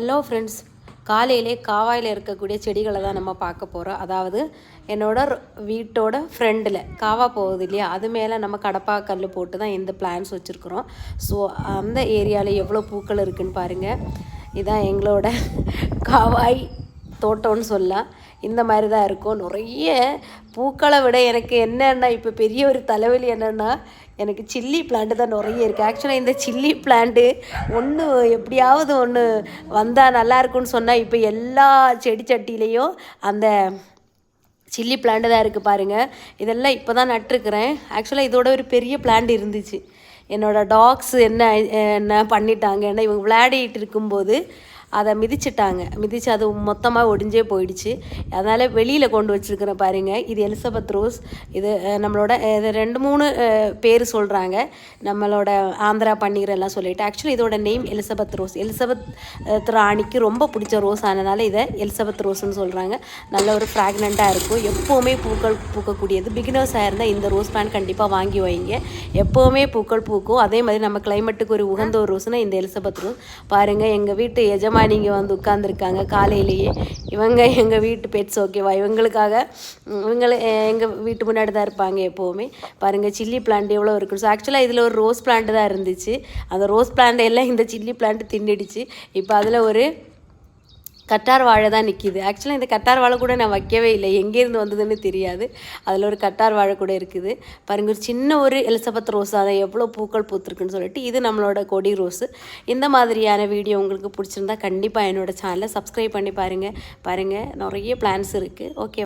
Hello friends, காலையிலே காவாயில் இருக்கக்கூடிய செடிகளை தான் நம்ம பார்க்க போகிறோம். அதாவது வீட்டோட ஃப்ரெண்டில் காவா போகுது இல்லையா, அது மேலே நம்ம கடப்பா கல் போட்டு தான் இந்த பிளான்ஸ் வச்சுருக்குறோம். ஸோ அந்த ஏரியாவில் எவ்வளோ பூக்கள் இருக்குதுன்னு பாருங்கள். இதான் எங்களோட காவாய் தோட்டம்னு சொல்லலாம். இந்த மாதிரி தான் இருக்கும். நிறைய பூக்களை விட எனக்கு என்னென்னா இப்போ பெரிய ஒரு தலைவலி என்னென்னா, எனக்கு சில்லி பிளான்ட்டு தான் நிறைய இருக்குது. ஆக்சுவலாக இந்த சில்லி பிளான்ட்டு ஒன்று எப்படியாவது ஒன்று வந்தால் நல்லாயிருக்குன்னு சொன்னால், இப்போ எல்லா செடி சட்டிலையும் அந்த சில்லி பிளான்ட்டு தான் இருக்குது பாருங்கள். இதெல்லாம் இப்போ தான் நட்டுருக்குறேன். ஆக்சுவலாக இதோட ஒரு பெரிய பிளான்ட் இருந்துச்சு. என்னோடய டாக்ஸ் என்ன பண்ணிட்டாங்க, ஏன்னா இவங்க விளையாடிட்டு இருக்கும்போது அதை மிதித்து அது மொத்தமாக ஒடிஞ்சே போயிடுச்சு. அதனால் வெளியில் கொண்டு வச்சுருக்கிறேன் பாருங்கள். இது எலிசபெத் ரோஸ். இது நம்மளோட இது 2-3 பேர் சொல்கிறாங்க. நம்மளோட ஆந்திரா பன்னீர் எல்லாம் சொல்லிவிட்டு, ஆக்சுவலி இதோட நேம் எலிசபெத் ரோஸ். எலிசபெத் ராணிக்கு ரொம்ப பிடிச்ச ரோஸ், ஆனதுனால இதை எலிசபெத் ரோஸ்ன்னு சொல்கிறாங்க. நல்ல ஒரு ஃப்ராக்னண்ட்டாக இருக்கும். எப்போவுமே பூக்கள் பூக்கக்கூடியது. பிகினர்ஸாக இருந்தால் இந்த ரோஸ் பிளான்ட் கண்டிப்பாக வாங்கி வைங்க. எப்போவுமே பூக்கள் பூக்கும். அதே மாதிரி நம்ம கிளைமேட்டுக்கு ஒரு உகந்த ஒரு ரோஸ்னால் இந்த எலிசபெத் ரோஸ். பாருங்கள், எங்கள் வீட்டு நீங்கள் வந்து உட்காந்துருக்காங்க காலையிலேயே. இவங்க எங்கள் வீட்டு பெட்ஸ். ஓகேவா? இவங்களுக்காக எங்கள் வீட்டு முன்னாடி தான் இருப்பாங்க எப்போவுமே. பாருங்கள், சில்லி பிளான்ட் எவ்வளோ இருக்குது. ஸோ ஆக்சுவலாக இதில் ஒரு ரோஸ் பிளான்ட் தான் இருந்துச்சு. அந்த ரோஸ் பிளான்ட் எல்லாம் இந்த சில்லி பிளான்ட் தின்னுடுச்சு. இப்போ அதில் ஒரு கட்டார் வாழை தான் நிற்கிது. ஆக்சுவலாக இந்த கட்டார் வாழை கூட நான் வைக்கவே இல்லை, எங்கேருந்து வந்ததுன்னு தெரியாது. அதில் ஒரு கட்டார் வாழை கூட இருக்குது பாருங்கள். ஒரு சின்ன ஒரு எலிசபெத் ரோஸ், அதை எவ்வளோ பூக்கள் பூத்துருக்குன்னு சொல்லிட்டு, இது நம்மளோட கொடி ரோஸு. இந்த மாதிரியான வீடியோ உங்களுக்கு பிடிச்சிருந்தா கண்டிப்பாக என்னோடய சேனலை சப்ஸ்கிரைப் பண்ணி பாருங்கள். நிறைய பிளான்ஸ் இருக்குது. ஓகே.